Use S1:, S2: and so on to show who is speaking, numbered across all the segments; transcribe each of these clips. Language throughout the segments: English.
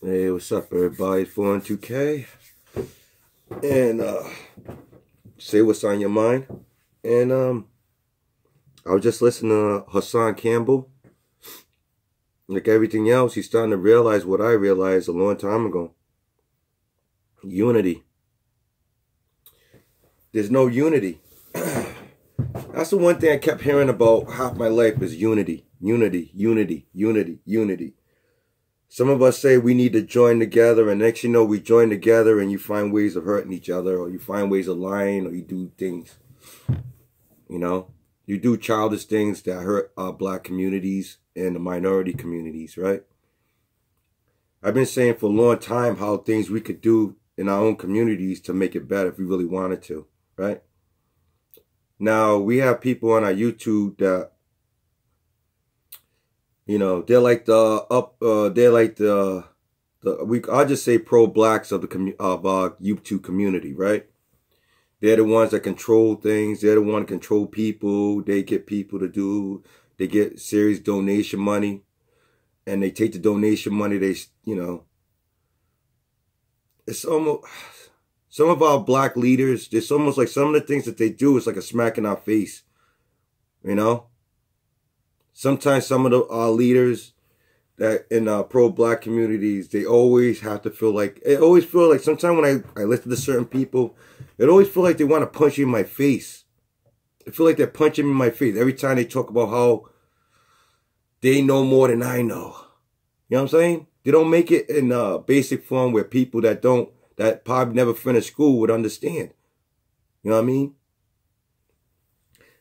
S1: Hey, what's up, everybody? 412K, and say what's on your mind. And I was just listening to Hassan Campbell. Like everything else, he's starting to realize what I realized a long time ago. Unity. There's no unity. That's the one thing I kept hearing about half my life is unity. Unity, unity, unity, unity. Some of us say we need to join together, and next you know we join together and you find ways of hurting each other, or you find ways of lying, or you do things, you know. You do childish things that hurt our black communities and the minority communities, right? I've been saying for a long time how things we could do in our own communities to make it better if we really wanted to, right? Now, we have people on our YouTube that, you know, they're like I'll just say pro-blacks of our YouTube community, right? They're the ones that control things. They're the ones that control people. They get people to do, they get serious donation money, and they take the donation money, you know, it's almost, some of our black leaders, it's almost like some of the things that they do is like a smack in our face, you know? Sometimes some of our leaders that in pro-black communities, they always have to feel like, it always feel like sometimes when I listen to certain people, it always feel like they want to punch you in my face. I feel like they're punching me in my face every time they talk about how they know more than I know. You know what I'm saying? They don't make it in basic form where people that probably never finished school would understand. You know what I mean?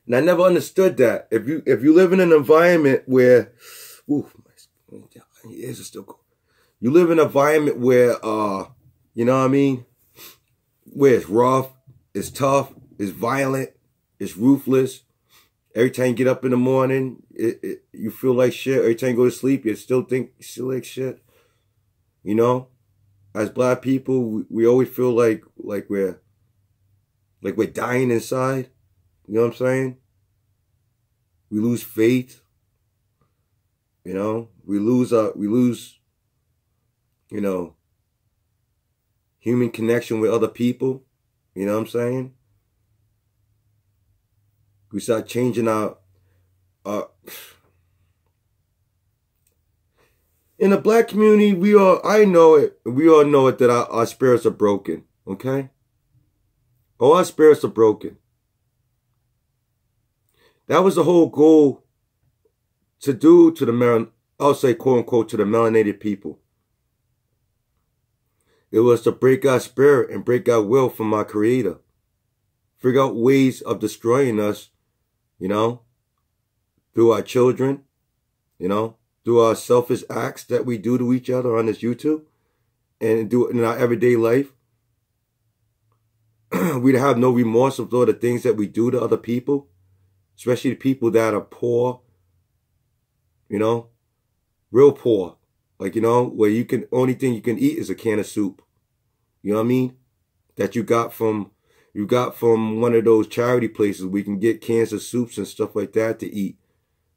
S1: And I never understood that. If you live in an environment where, ooh, my ears are still cold. You live in an environment where, you know what I mean? Where it's rough, it's tough, it's violent, it's ruthless. Every time you get up in the morning, you feel like shit. Every time you go to sleep, you still like shit. You know? As black people, we always feel like we're dying inside. You know what I'm saying? We lose faith. You know, we lose, you know, human connection with other people. You know what I'm saying? We start changing our in the black community, I know it, we all know it, that our spirits are broken, okay? All our spirits are broken. That was the whole goal to do to the I'll say quote unquote to the melanated people. It was to break our spirit and break our will from our creator. Figure out ways of destroying us, you know, through our children, you know, through our selfish acts that we do to each other on this YouTube and do it in our everyday life. We'd have no remorse of all the things that we do to other people, especially the people that are poor, you know, real poor. Like, you know, where only thing you can eat is a can of soup. You know what I mean? That you got from one of those charity places where you can get cans of soups and stuff like that to eat.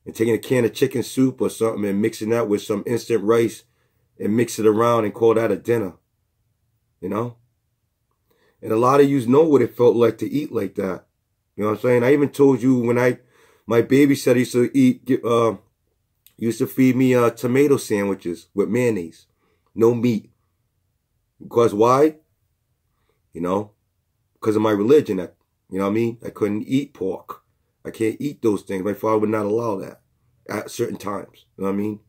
S1: And taking a can of chicken soup or something and mixing that with some instant rice and mix it around and call that a dinner. You know? And a lot of you know what it felt like to eat like that. You know what I'm saying? I even told you when my babysitter used to feed me tomato sandwiches with mayonnaise. No meat. Because why? You know? Because of my religion. You know what I mean? I couldn't eat pork. I can't eat those things. My father would not allow that at certain times. You know what I mean?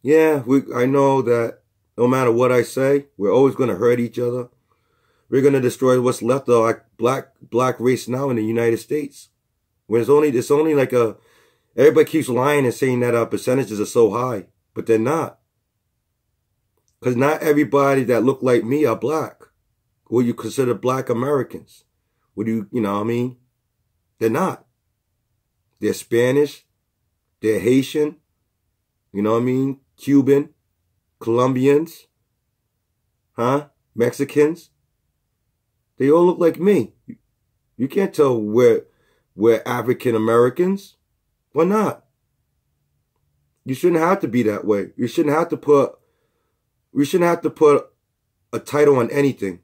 S1: Yeah, I know that no matter what I say, we're always going to hurt each other. We're going to destroy what's left of our black race now in the United States. When it's only like everybody keeps lying and saying that our percentages are so high, but they're not. Because not everybody that look like me are black. What you consider black Americans. You know what I mean? They're not. They're Spanish. They're Haitian. You know what I mean? Cuban. Colombians. Huh? Mexicans. They all look like me. You can't tell we're African Americans. Why not? You shouldn't have to be that way. We shouldn't have to put a title on anything.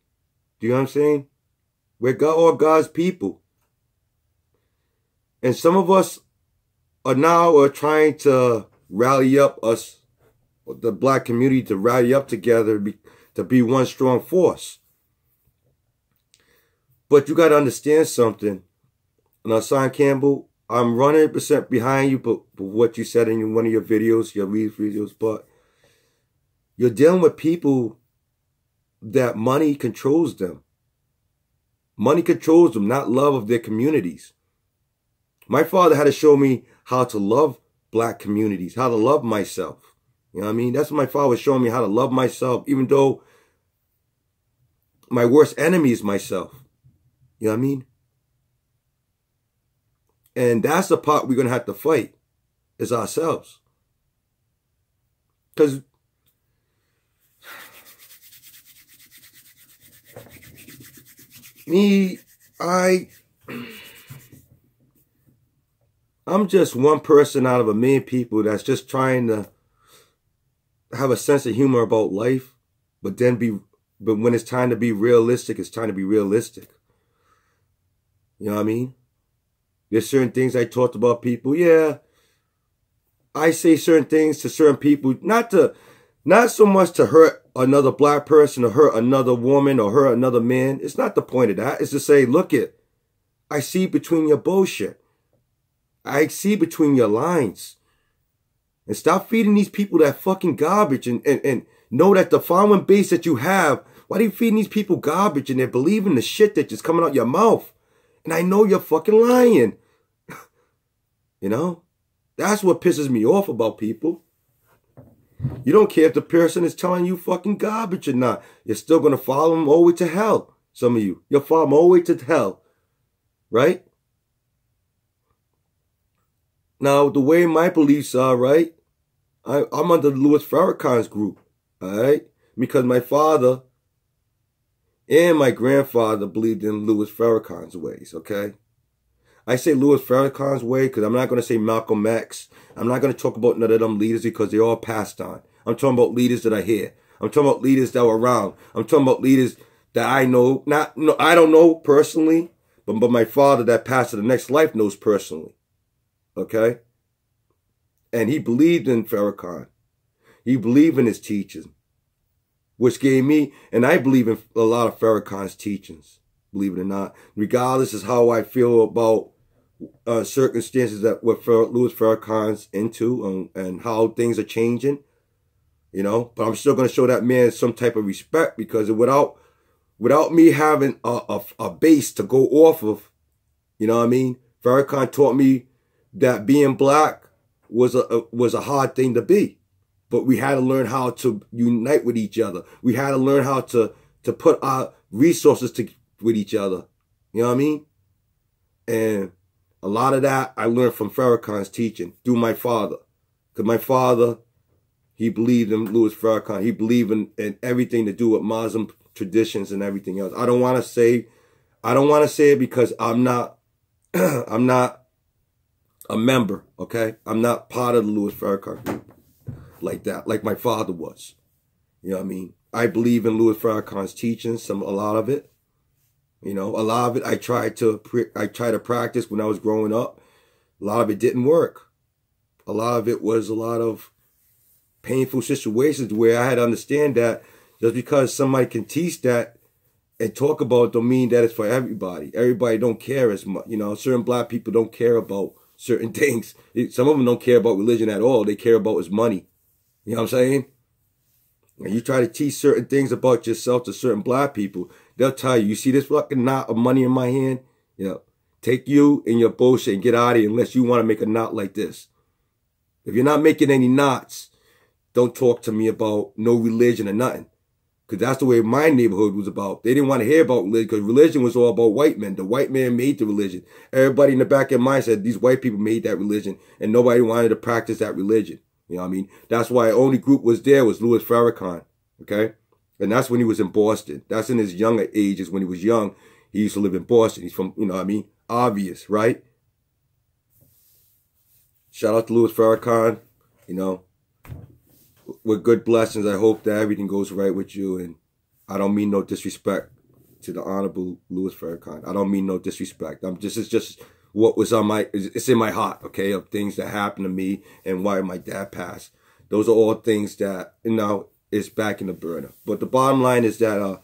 S1: Do you know what I'm saying? We're all God's people. And some of us are now trying to rally up us, the black community, to rally up together to be one strong force. But you got to understand something. Now, Son Campbell, I'm 100% behind you, but what you said in one of your videos, your videos, but you're dealing with people that money controls them. Money controls them, not love of their communities. My father had to show me how to love black communities, how to love myself. You know what I mean? That's what my father was showing me, how to love myself, even though my worst enemy is myself. You know what I mean? And that's the part we're going to have to fight, is ourselves. Because I'm just one person out of a million people that's just trying to have a sense of humor about life, but when it's time to be realistic, it's time to be realistic. You know what I mean? There's certain things I talked about people. Yeah, I say certain things to certain people, not so much to hurt another black person or hurt another woman or hurt another man. It's not the point of that. It's to say, look I see between your bullshit. I see between your lines. And stop feeding these people that fucking garbage and know that the following base that you have, why are you feeding these people garbage and they're believing the shit that's just coming out your mouth? And I know you're fucking lying. You know? That's what pisses me off about people. You don't care if the person is telling you fucking garbage or not. You're still going to follow them all the way to hell. Some of you. You'll follow them all the way to hell. Right? Now, the way my beliefs are, right? I'm under Louis Farrakhan's group. Alright? Because my father and my grandfather believed in Louis Farrakhan's ways, okay? I say Louis Farrakhan's way because I'm not going to say Malcolm X. I'm not going to talk about none of them leaders because they all passed on. I'm talking about leaders that are here. I'm talking about leaders that were around. I'm talking about leaders that I know. I don't know personally, but my father that passed to the next life knows personally, okay? And he believed in Farrakhan. He believed in his teachings, which gave me, and I believe in a lot of Farrakhan's teachings, believe it or not, regardless of how I feel about circumstances that what Louis Farrakhan's into and how things are changing, you know. But I'm still going to show that man some type of respect because without me having a base to go off of, you know what I mean. Farrakhan taught me that being black was a hard thing to be. But we had to learn how to unite with each other. We had to learn how to put our resources with each other. You know what I mean? And a lot of that I learned from Farrakhan's teaching through my father. Because my father, he believed in Louis Farrakhan. He believed in everything to do with Muslim traditions and everything else. I don't want to say it because I'm not I'm not a member, okay? I'm not part of the Louis Farrakhan group like that, like my father was. You know what I mean? I believe in Louis Farrakhan's teachings, a lot of it. You know, a lot of it I tried to practice when I was growing up. A lot of it didn't work. A lot of it was a lot of painful situations where I had to understand that just because somebody can teach that and talk about it don't mean that it's for everybody. Everybody don't care as much. You know, certain black people don't care about certain things. Some of them don't care about religion at all. They care about is money. You know what I'm saying? And you try to teach certain things about yourself to certain black people, they'll tell you, you see this fucking knot of money in my hand? You know, take you and your bullshit and get out of here unless you want to make a knot like this. If you're not making any knots, don't talk to me about no religion or nothing. Because that's the way my neighborhood was about. They didn't want to hear about religion because religion was all about white men. The white man made the religion. Everybody in the back of their mind said these white people made that religion and nobody wanted to practice that religion. You know what I mean? That's why the only group was Louis Farrakhan. Okay? And that's when he was in Boston. That's in his younger ages. When he was young, he used to live in Boston. He's from, you know what I mean? Obvious, right? Shout out to Louis Farrakhan. You know, with good blessings, I hope that everything goes right with you. And I don't mean no disrespect to the Honorable Louis Farrakhan. I don't mean no disrespect. It's just what was on it's in my heart, okay, of things that happened to me and why my dad passed. Those are all things that, you know, is back in the burner. But the bottom line is that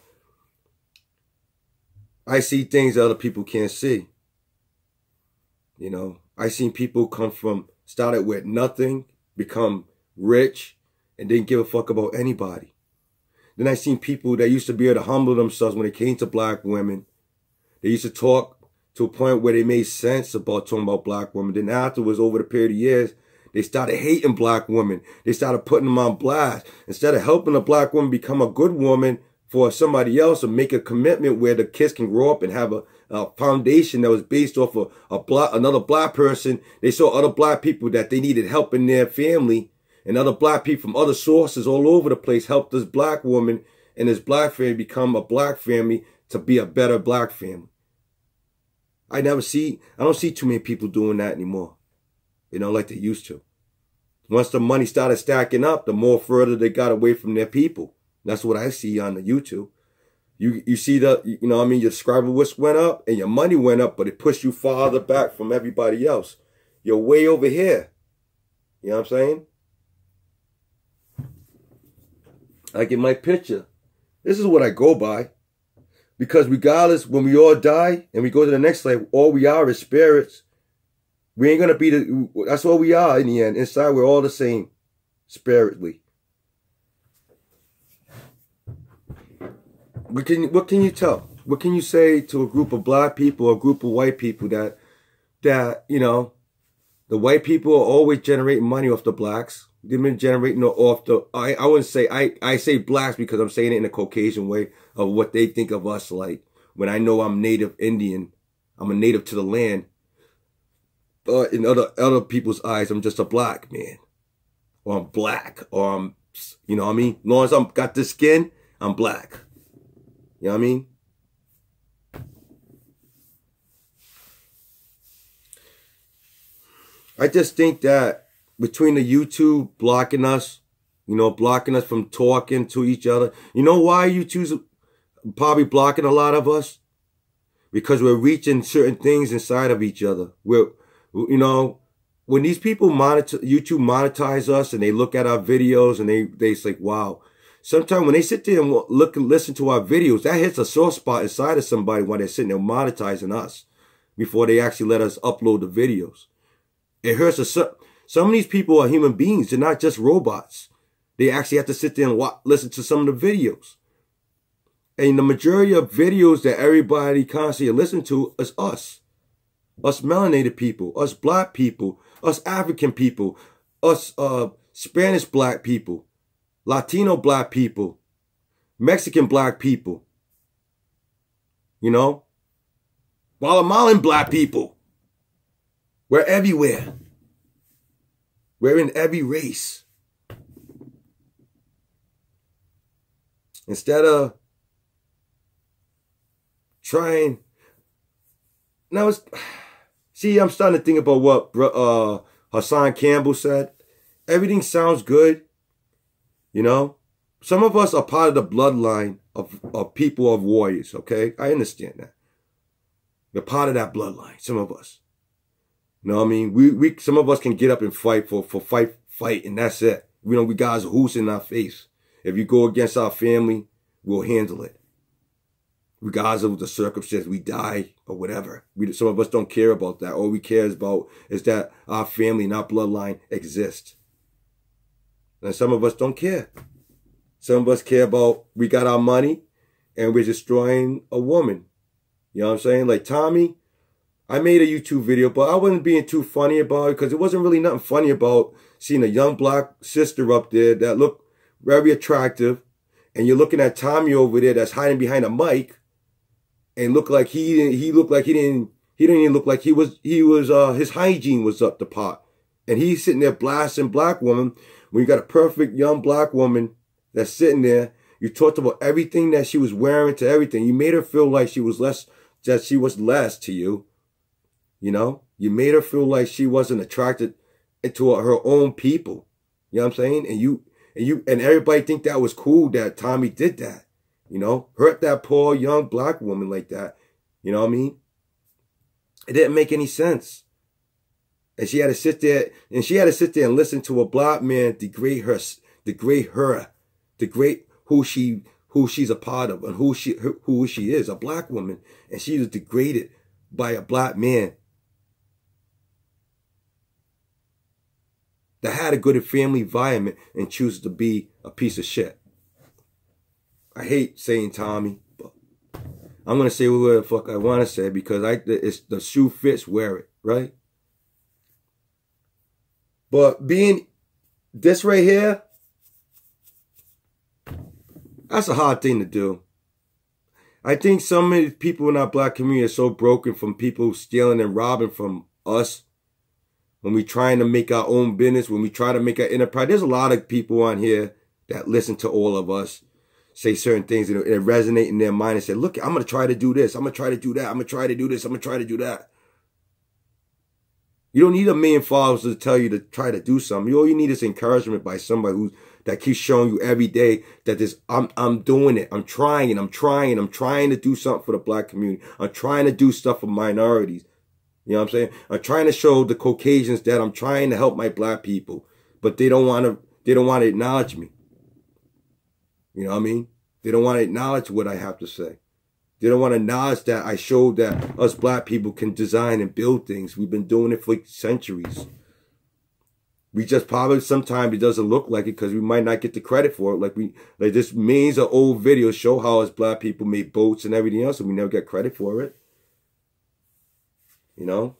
S1: I see things that other people can't see. You know, I seen people started with nothing, become rich, and didn't give a fuck about anybody. Then I seen people that used to be able to humble themselves when it came to black women. They used to talk to a point where they made sense about talking about black women. Then afterwards, over the period of years, they started hating black women. They started putting them on blast. Instead of helping a black woman become a good woman for somebody else or make a commitment where the kids can grow up and have a foundation that was based off of another black person, they saw other black people that they needed help in their family. And other black people from other sources all over the place helped this black woman and this black family become a black family to be a better black family. I don't see too many people doing that anymore. You know, like they used to. Once the money started stacking up, the more further they got away from their people. That's what I see on the YouTube. You see you know what I mean, your subscriber list went up and your money went up, but it pushed you farther back from everybody else. You're way over here. You know what I'm saying? Like in my picture, this is what I go by. Because regardless, when we all die and we go to the next life, all we are is spirits. We ain't going to be that's all we are in the end. Inside, we're all the same, spiritually. What can you tell? What can you say to a group of black people, a group of white people that you know, the white people are always generating money off the blacks. They've been generating off the, I wouldn't say, I say blacks because I'm saying it in a Caucasian way of what they think of us like. When I know I'm native Indian, I'm a native to the land. But in other people's eyes, I'm just a black man. Or I'm black. Or I'm, you know what I mean? As long as I've got this skin, I'm black. You know what I mean? I just think that between the YouTube blocking us, you know, blocking us from talking to each other. You know why YouTube's probably blocking a lot of us? Because we're reaching certain things inside of each other. You know, when these people YouTube monetize us and they look at our videos and they say, wow. Sometimes when they sit there and look and listen to our videos, that hits a sore spot inside of somebody while they're sitting there monetizing us before they actually let us upload the videos. It hurts us. Some of these people are human beings. They're not just robots. They actually have to sit there and listen to some of the videos. And the majority of videos that everybody constantly listen to is us. Us melanated people, us black people, us African people, us Spanish black people, Latino black people, Mexican black people, you know, Guatemalan black people. We're everywhere. We're in every race. Instead of trying, now see, I'm starting to think about what Hassan Campbell said. Everything sounds good, you know. Some of us are part of the bloodline of people, of warriors, okay? I understand that. We're part of that bloodline, some of us. You know what I mean? We some of us can get up and fight for fight, and that's it. You know, we guys who's in our face. If you go against our family, we'll handle it. Regardless of the circumstance, we die or whatever. Some of us don't care about that. All we care about is that our family and our bloodline exist. And some of us don't care. Some of us care about we got our money and we're destroying a woman. You know what I'm saying? Like Tommy, I made a YouTube video, but I wasn't being too funny about it because it wasn't really nothing funny about seeing a young black sister up there that looked very attractive. And you're looking at Tommy over there that's hiding behind a mic and looked like he didn't even look like his hygiene was up to par. And he's sitting there blasting black woman when you got a perfect young black woman that's sitting there. You talked about everything that she was wearing to everything. You made her feel like she was less to you. You know, you made her feel like she wasn't attracted to her own people. You know what I'm saying? And everybody think that was cool that Tommy did that. You know, hurt that poor young black woman like that. You know what I mean? It didn't make any sense. And she had to sit there and listen to a black man degrade who she's a part of and who she is, a black woman, and she was degraded by a black man that had a good family environment and chooses to be a piece of shit. I hate saying Tommy, but I'm gonna say whatever the fuck I want to say because it's the shoe fits, wear it, right? But being this right here, that's a hard thing to do. I think some of the people in our black community are so broken from people stealing and robbing from us when we trying to make our own business, when we try to make our enterprise. There's a lot of people on here that listen to all of us say certain things and it resonate in their mind and say, look, I'm going to try to do this. I'm going to try to do that. I'm going to try to do this. I'm going to try to do that. You don't need a million followers to tell you to try to do something. All you need is encouragement by somebody that keeps showing you every day that I'm doing it. I'm trying to do something for the black community. I'm trying to do stuff for minorities. You know what I'm saying? I'm trying to show the Caucasians that I'm trying to help my black people, but they don't want to acknowledge me. You know what I mean? They don't want to acknowledge what I have to say. They don't want to acknowledge that I showed that us black people can design and build things. We've been doing it for centuries. We just probably sometimes it doesn't look like it because we might not get the credit for it. Like this millions of old videos show how us black people made boats and everything else, and we never get credit for it. You know?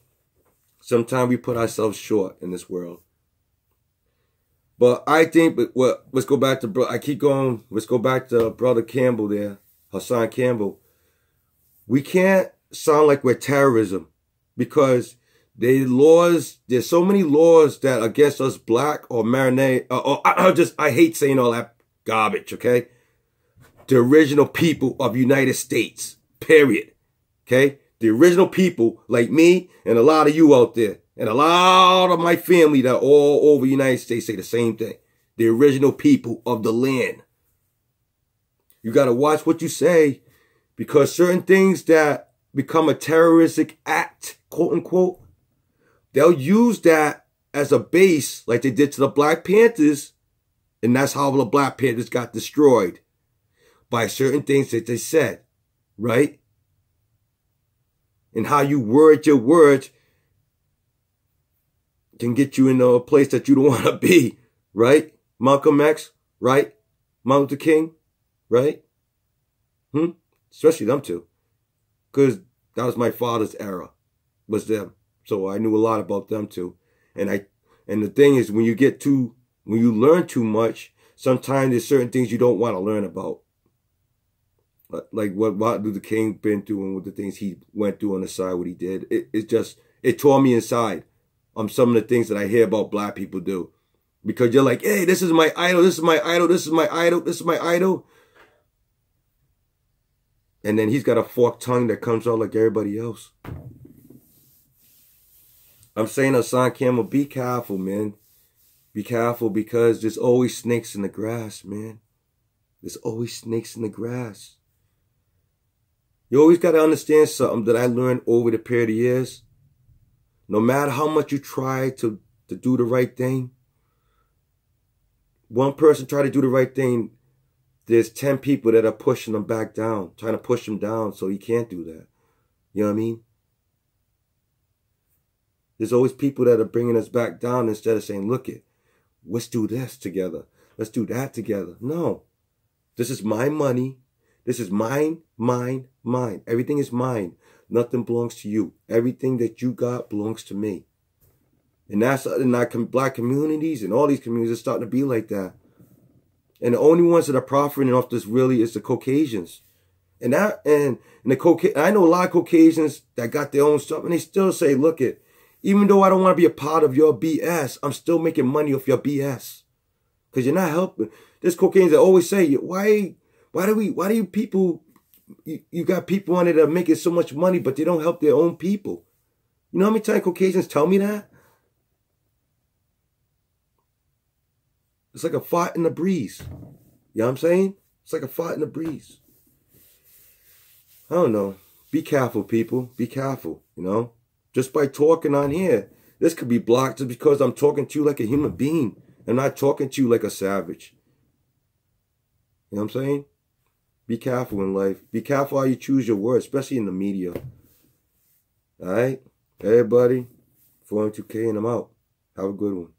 S1: Sometimes we put ourselves short in this world. But I think, let's go back to, I keep going, let's go back to Brother Campbell there, Hassan Campbell. We can't sound like we're terrorism because there's so many laws that against us black or marinate, I hate saying all that garbage, okay? The original people of United States, period, okay? The original people like me and a lot of you out there and a lot of my family that all over the United States say the same thing. The original people of the land. You got to watch what you say because certain things that become a terroristic act, quote unquote, they'll use that as a base like they did to the Black Panthers. And that's how the Black Panthers got destroyed by certain things that they said, right? And how you word your words can get you into a place that you don't want to be, right? Malcolm X, right? Martin Luther King, right? Especially them two. Because that was my father's era, was them. So I knew a lot about them too. And the thing is, when you learn too much, sometimes there's certain things you don't want to learn about. Like what Martin Luther King been through and what the things he went through on the side, what he did. It tore me inside on some of the things that I hear about black people do. Because you're like, hey, this is my idol, this is my idol, this is my idol, this is my idol. And then he's got a forked tongue that comes out like everybody else. I'm saying, Hassan Campbell, be careful, man. Be careful because there's always snakes in the grass, man. There's always snakes in the grass. You always got to understand something that I learned over the period of years. No matter how much you try to do the right thing, one person try to do the right thing, there's 10 people that are pushing them back down, trying to push him down so he can't do that. You know what I mean? There's always people that are bringing us back down instead of saying, look it, let's do this together. Let's do that together. No. This is my money. This is mine, mine, mine. Everything is mine. Nothing belongs to you. Everything that you got belongs to me. And that's in our black communities and all these communities are starting to be like that. And the only ones that are profiting off this really is the Caucasians. And I know a lot of Caucasians that got their own stuff and they still say, look it, even though I don't want to be a part of your BS, I'm still making money off your BS. Because you're not helping. There's Caucasians that always say, why do you people, you got people on it that are making so much money, but they don't help their own people. You know how many times Caucasians tell me that? It's like a fart in the breeze. You know what I'm saying? It's like a fart in the breeze. I don't know. Be careful, people. Be careful, you know? Just by talking on here, this could be blocked just because I'm talking to you like a human being. I'm not talking to you like a savage. You know what I'm saying? Be careful in life. Be careful how you choose your words, especially in the media. All right? Everybody, 402K and I'm out. Have a good one.